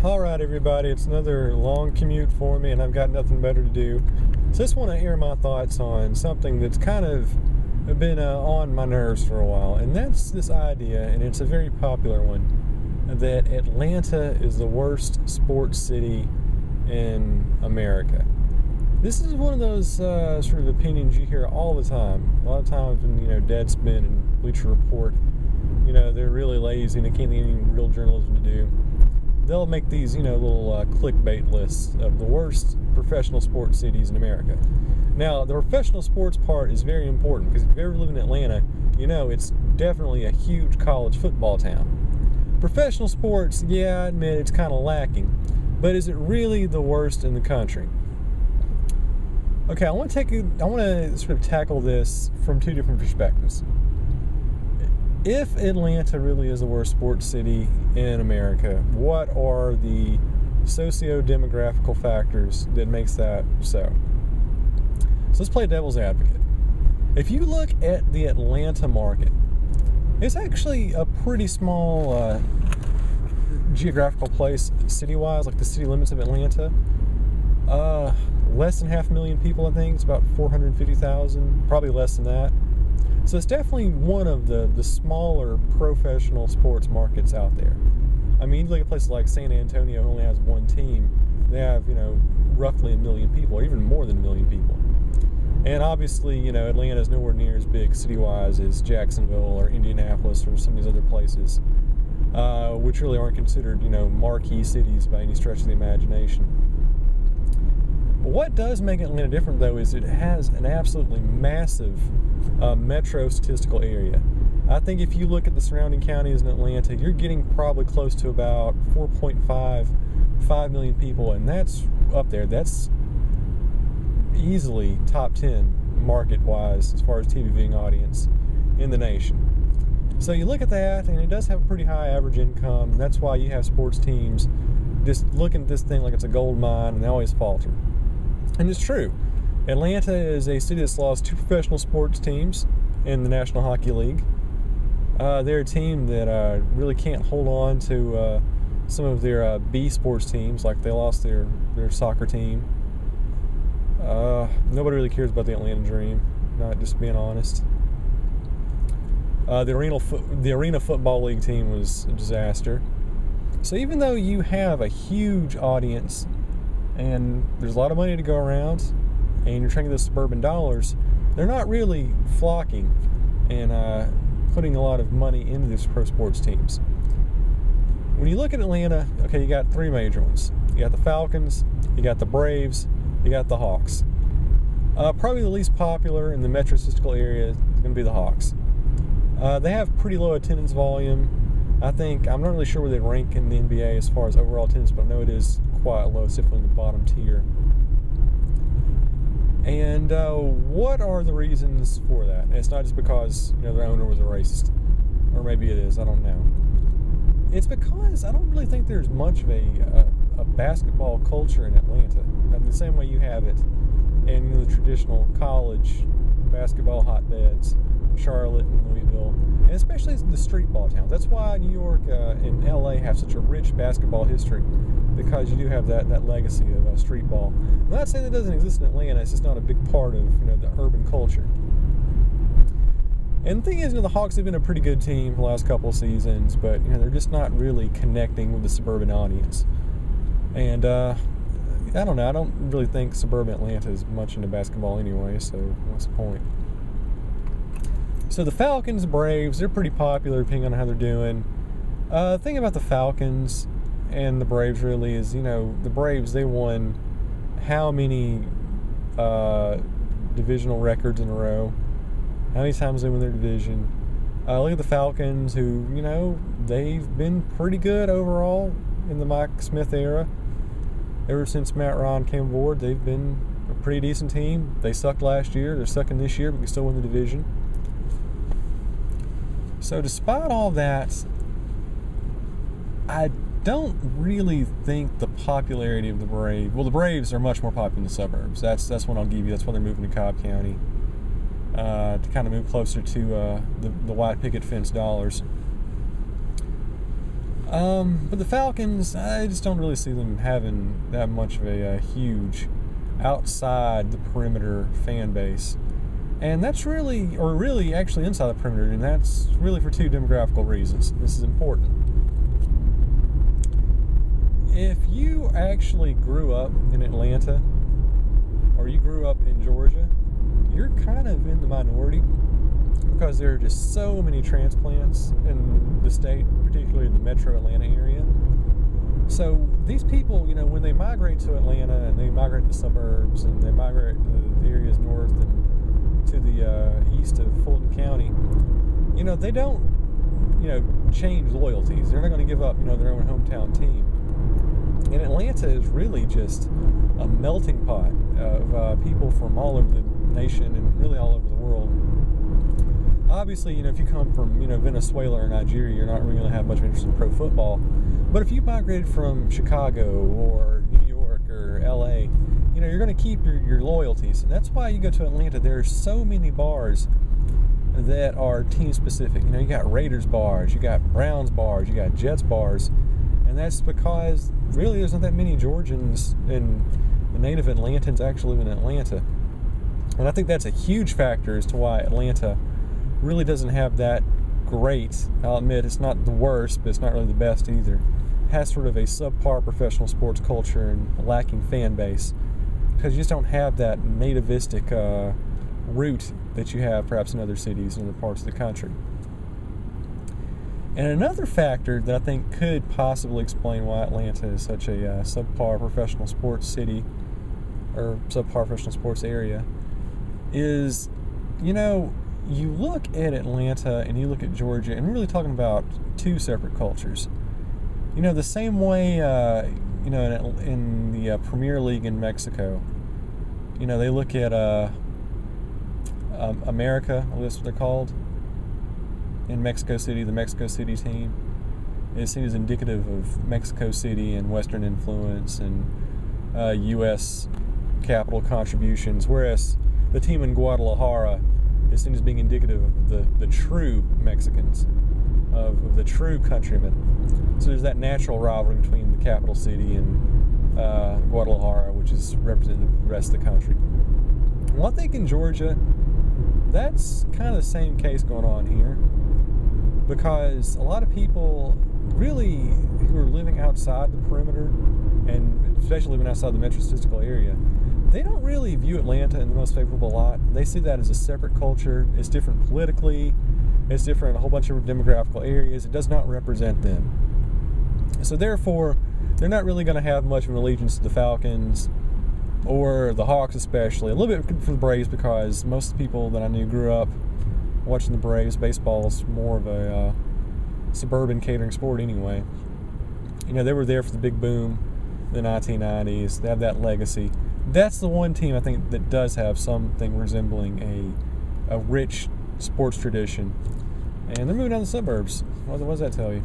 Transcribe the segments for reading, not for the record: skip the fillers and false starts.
All right, everybody, it's another long commute for me, and I've got nothing better to do. So I just want to air my thoughts on something that's kind of been on my nerves for a while, and that's this idea, and it's a very popular one, that Atlanta is the worst sports city in America. This is one of those sort of opinions you hear all the time. A lot of times when, Deadspin and Bleacher Report, they're really lazy and they can't think of any real journalism to do. They'll make these, little clickbait lists of the worst professional sports cities in America. Now, the professional sports part is very important because if you've ever lived in Atlanta, it's definitely a huge college football town. Professional sports, yeah, I admit it's kind of lacking, but is it really the worst in the country? Okay, I want to sort of tackle this from two different perspectives. If Atlanta really is the worst sports city in America, what are the socio-demographical factors that makes that so? So let's play devil's advocate. If you look at the Atlanta market, it's actually a pretty small geographical place city-wise, like the city limits of Atlanta. Less than 500,000 people, I think. It's about 450,000, probably less than that. So it's definitely one of the smaller professional sports markets out there. I mean, you look at places like San Antonio, who only has one team. They have, roughly 1 million people, or even more than 1 million people. And obviously, Atlanta is nowhere near as big city-wise as Jacksonville or Indianapolis or some of these other places, which really aren't considered, marquee cities by any stretch of the imagination. What does make Atlanta different, though, is it has an absolutely massive metro statistical area. I think if you look at the surrounding counties in Atlanta, you're getting probably close to about 5 million people, and that's up there. That's easily top 10 market-wise as far as TV viewing audience in the nation. So you look at that, and it does have a pretty high average income. That's why you have sports teams just looking at this thing like it's a gold mine, and they always falter. And it's true. Atlanta is a city that's lost 2 professional sports teams in the National Hockey League. They're a team that really can't hold on to some of their B sports teams, like they lost their soccer team. Nobody really cares about the Atlanta Dream, not just being honest. The Arena Football League team was a disaster. So even though you have a huge audience and there's a lot of money to go around, and you're trying to get those suburban dollars, they're not really flocking and putting a lot of money into these pro sports teams. When you look at Atlanta, okay, you got 3 major ones. You got the Falcons, you got the Braves, you got the Hawks. Probably the least popular in the metro statistical area is going to be the Hawks. They have pretty low attendance volume. I'm not really sure where they rank in the NBA as far as overall attendance, but I know it is quite low, it's definitely in the bottom tier. And what are the reasons for that? And it's not just because their owner was a racist, or maybe it is. I don't know. It's because I don't really think there's much of a basketball culture in Atlanta. In the same way you have it in the traditional college basketball hotbeds, Charlotte and Louisville, and especially the street ball towns. That's why New York and LA have such a rich basketball history, because you do have that legacy of street ball. I'm not saying that doesn't exist in Atlanta, it's just not a big part of the urban culture. And the thing is, the Hawks have been a pretty good team for the last couple of seasons, but they're just not really connecting with the suburban audience. And I don't know, I don't really think suburban Atlanta is much into basketball anyway, so what's the point? So the Falcons, Braves, they're pretty popular depending on how they're doing. The thing about the Falcons and the Braves really is, the Braves, they won how many divisional records in a row? How many times they win their division? Look at the Falcons, who, they've been pretty good overall in the Mike Smith era. Ever since Matt Ryan came aboard, they've been a pretty decent team. They sucked last year, they're sucking this year, but can still win the division. So despite all that, I don't really think the popularity of the Braves... Well, the Braves are much more popular in the suburbs. That's what I'll give you. That's why they're moving to Cobb County, to kind of move closer to the white picket fence dollars. But the Falcons, I just don't really see them having that much of a huge outside the perimeter fan base. And that's really, or really actually inside the perimeter, and that's really for two demographical reasons. This is important. If you actually grew up in Atlanta, or you grew up in Georgia, you're kind of in the minority because there are just so many transplants in the state, particularly in the metro Atlanta area. So these people, you know, when they migrate to Atlanta and they migrate to the suburbs and they migrate to the areas north and to the east of Fulton County, you know, they don't, you know, change loyalties. They're not going to give up, you know, their own hometown team. And Atlanta is really just a melting pot of people from all over the nation and really all over the world. Obviously, you know, if you come from, you know, Venezuela or Nigeria, you're not really going to have much interest in pro football. But if you migrated from Chicago or New York or LA, you know, you're going to keep your loyalties. And that's why you go to Atlanta. There are so many bars that are team specific. You know, you got Raiders bars, you got Browns bars, you got Jets bars. And that's because really there's not that many Georgians and the native Atlantans actually live in Atlanta. And I think that's a huge factor as to why Atlanta really doesn't have that great, I'll admit it's not the worst, but it's not really the best either. It has sort of a subpar professional sports culture and a lacking fan base because you just don't have that nativistic root that you have perhaps in other cities and other parts of the country. And another factor that I think could possibly explain why Atlanta is such a subpar professional sports city or subpar professional sports area is, you know, you look at Atlanta and you look at Georgia, and we're really talking about two separate cultures. You know, the same way, you know, in the Premier League in Mexico, you know, they look at America, that's what they're called, in Mexico City, the Mexico City team is seen as indicative of Mexico City and Western influence and U.S. capital contributions, whereas the team in Guadalajara is seen as being indicative of the true Mexicans, of the true countrymen. So there's that natural rivalry between the capital city and Guadalajara, which is representing the rest of the country. Well, I think in Georgia, that's kind of the same case going on here, because a lot of people really who are living outside the perimeter, and especially living outside the metro statistical area, they don't really view Atlanta in the most favorable light. They see that as a separate culture. It's different politically. It's different in a whole bunch of demographical areas. It does not represent them. So therefore, they're not really going to have much of an allegiance to the Falcons or the Hawks especially. A little bit for the Braves because most of the people that I knew grew up watching the Braves. Baseball is more of a suburban catering sport anyway. You know, they were there for the big boom in the 1990s. They have that legacy. That's the one team I think that does have something resembling a rich sports tradition. And they're moving down the suburbs. What does that tell you?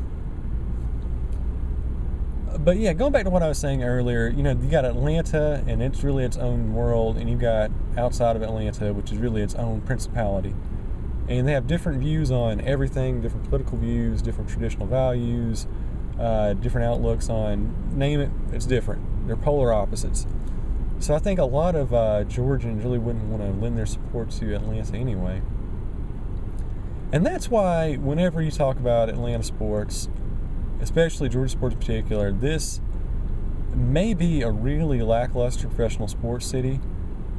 But yeah, going back to what I was saying earlier, you know, you got Atlanta, and it's really its own world, and you've got outside of Atlanta, which is really its own principality. And they have different views on everything, different political views, different traditional values, different outlooks on, name it, it's different. They're polar opposites. So I think a lot of Georgians really wouldn't want to lend their support to Atlanta anyway. And that's why whenever you talk about Atlanta sports, especially Georgia sports in particular, this may be a really lackluster professional sports city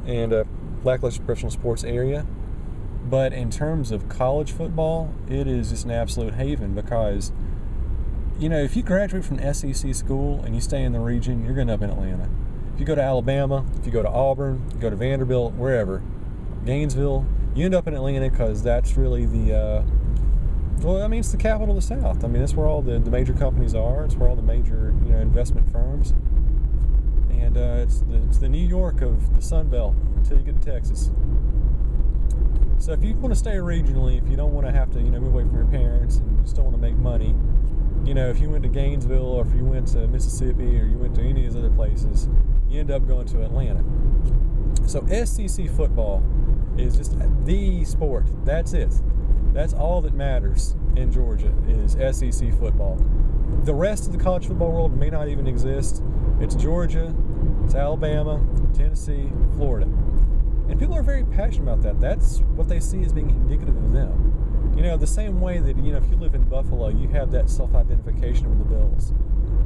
and a lackluster professional sports area. But in terms of college football, it is just an absolute haven because, you know, if you graduate from an SEC school and you stay in the region, you're going to end up in Atlanta. If you go to Alabama, if you go to Auburn, you go to Vanderbilt, wherever, Gainesville, you end up in Atlanta because that's really the, well, I mean, it's the capital of the South. I mean, that's where all the major companies are. It's where all the major, you know, investment firms. And it's the New York of the Sun Belt until you get to Texas. So if you want to stay regionally, if you don't want to have to, you know, move away from your parents and you just don't want to make money, you know, if you went to Gainesville or if you went to Mississippi or you went to any of these other places, you end up going to Atlanta. So SEC football is just the sport. That's it. That's all that matters in Georgia is SEC football. the rest of the college football world may not even exist. It's Georgia, it's Alabama, Tennessee, Florida. And people are very passionate about that. That's what they see as being indicative of them. You know, the same way that, you know, if you live in Buffalo, you have that self-identification with the Bills.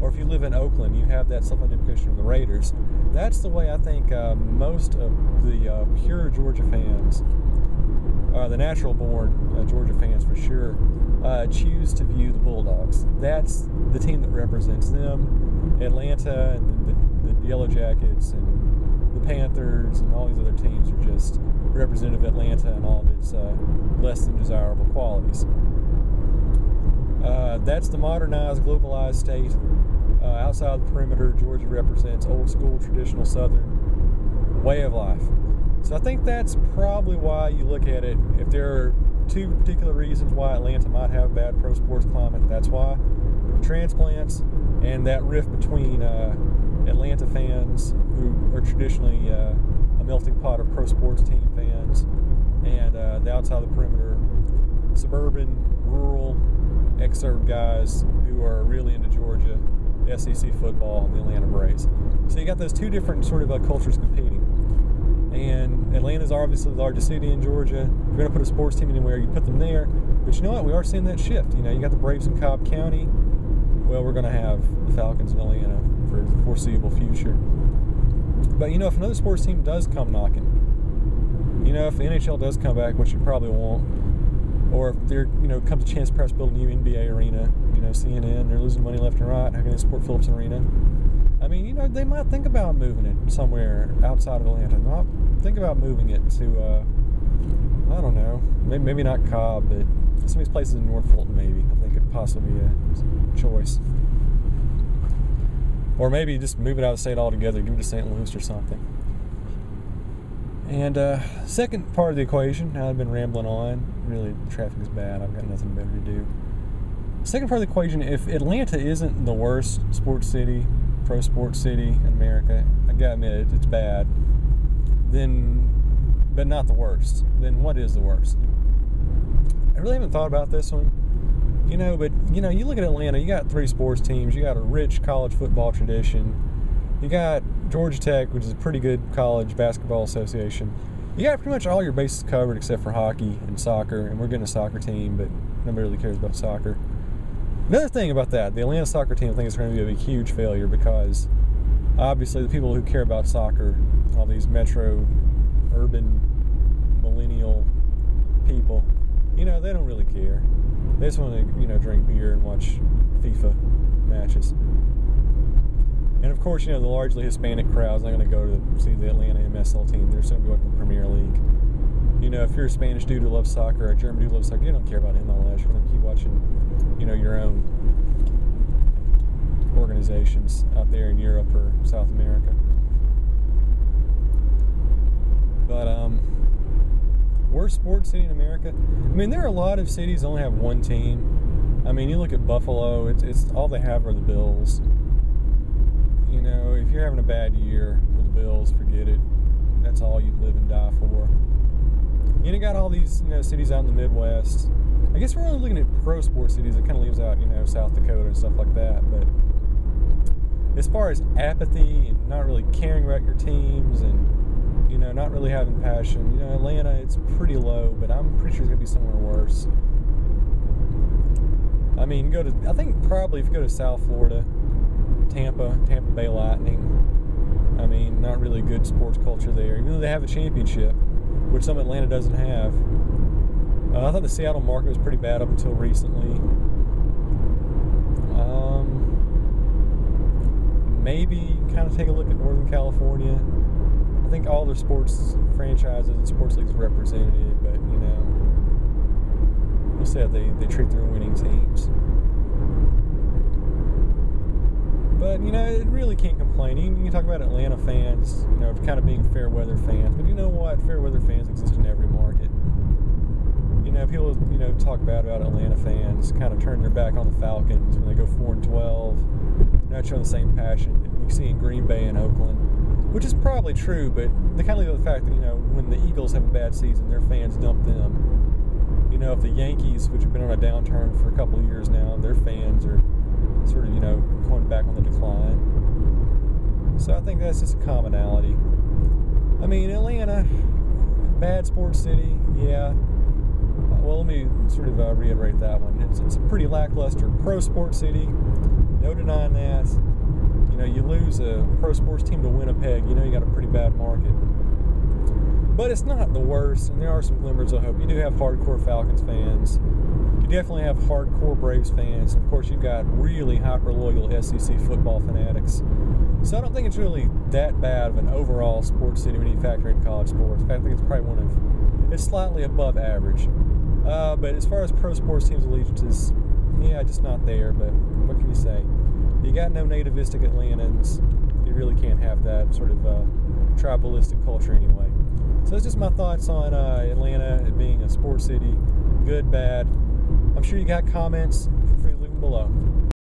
Or if you live in Oakland, you have that self-identification with the Raiders. That's the way I think most of the pure Georgia fans, the natural-born Georgia fans for sure, choose to view the Bulldogs. That's the team that represents them. Atlanta and the Yellow Jackets and the Panthers and all these other teams are just representative of Atlanta and all of its less than desirable qualities. That's the modernized, globalized state. Outside the perimeter, Georgia represents old school, traditional Southern way of life. So I think that's probably why you look at it. If there are two particular reasons why Atlanta might have a bad pro sports climate, that's why. Transplants and that rift between Atlanta fans who are traditionally a melting pot of pro sports team fans and the outside the perimeter, suburban, rural, exurb guys who are really into Georgia, SEC football, and the Atlanta Braves. So you got those two different sort of cultures competing. And Atlanta's obviously the largest city in Georgia. If you're going to put a sports team anywhere, you put them there. But you know what? We are seeing that shift. You know, you got the Braves in Cobb County. Well, we're going to have the Falcons in Atlanta for the foreseeable future. But, you know, if another sports team does come knocking, you know, if the NHL does come back, which it probably won't, or if there, you know, comes a chance to perhaps build a new NBA arena, you know, CNN, they're losing money left and right, how can they support Phillips Arena? I mean, you know, they might think about moving it somewhere outside of Atlanta. Not think about moving it to, I don't know, maybe not Cobb, but some of these places in North Fulton maybe. I think it'd possibly be a choice. Or maybe just move it out of state altogether, give it to St. Louis or something. And second part of the equation, now I've been rambling on, really traffic is bad, I've got nothing better to do. Second part of the equation, if Atlanta isn't the worst sports city, pro sports city in America, I gotta admit it's bad, then, but not the worst, then what is the worst? I really haven't thought about this one, you know, but, you know, you look at Atlanta, you got 3 sports teams, you got a rich college football tradition, you got Georgia Tech, which is a pretty good college basketball association. You got pretty much all your bases covered except for hockey and soccer, and we're getting a soccer team, but nobody really cares about soccer. Another thing about that, the Atlanta soccer team, I think is going to be a huge failure because obviously the people who care about soccer, all these metro, urban, millennial people, you know, they don't really care. They just want to, you know, drink beer and watch FIFA matches. And of course, you know, the largely Hispanic crowd's not going to go to see the Atlanta MSL team. They're soon going to the Premier League. You know, if you're a Spanish dude who loves soccer or a German dude who loves soccer, you don't care about MLS. You're going to keep watching, you know, your own organizations out there in Europe or South America. But, worst sports city in America? I mean, there are a lot of cities that only have one team. I mean, you look at Buffalo, it's all they have are the Bills. You know, if you're having a bad year with the Bills, forget it. That's all you live and die for. You got all these, you know, cities out in the Midwest. I guess we're only looking at pro sports cities. It kind of leaves out, you know, South Dakota and stuff like that. But as far as apathy and not really caring about your teams and, you know, not really having passion, you know, Atlanta, it's pretty low, but I'm pretty sure it's going to be somewhere worse. I mean, I think probably if you go to South Florida, Tampa Bay Lightning, I mean, not really good sports culture there, even though they have a championship, which some Atlanta doesn't have. I thought the Seattle market was pretty bad up until recently. Maybe kind of take a look at Northern California. I think all their sports franchises and sports leagues are represented, but, you know, we'll see how they treat their winning teams. But, you know, it really can't complain. You can talk about Atlanta fans, you know, kind of being fair weather fans. But you know what? Fair weather fans exist in every market. You know, people, you know, talk bad about Atlanta fans, kind of turn their back on the Falcons when they go 4-12. Not showing the same passion that you see in Green Bay and Oakland, which is probably true, but they kind of leave out the fact that, you know, when the Eagles have a bad season, their fans dump them. You know, if the Yankees, which have been on a downturn for a couple of years now, their fans are sort of, going back on the decline. So I think that's just a commonality. I mean, Atlanta, bad sports city, yeah. Well, let me sort of reiterate that one. It's a pretty lackluster pro sports city. No denying that. You lose a pro sports team to Winnipeg, you got a pretty bad market. But it's not the worst, and there are some glimmers of hope. You do have hardcore Falcons fans. You definitely have hardcore Braves fans. Of course, you've got really hyper-loyal SEC football fanatics. So I don't think it's really that bad of an overall sports city when you factor in college sports. In fact, I think it's probably it's slightly above average. But as far as pro sports teams' allegiances, yeah, just not there. But what can you say? You got no nativistic Atlantans. You really can't have that sort of tribalistic culture anyway. So that's just my thoughts on Atlanta being a sports city. Good, bad. I'm sure you got comments. Feel free to leave them below.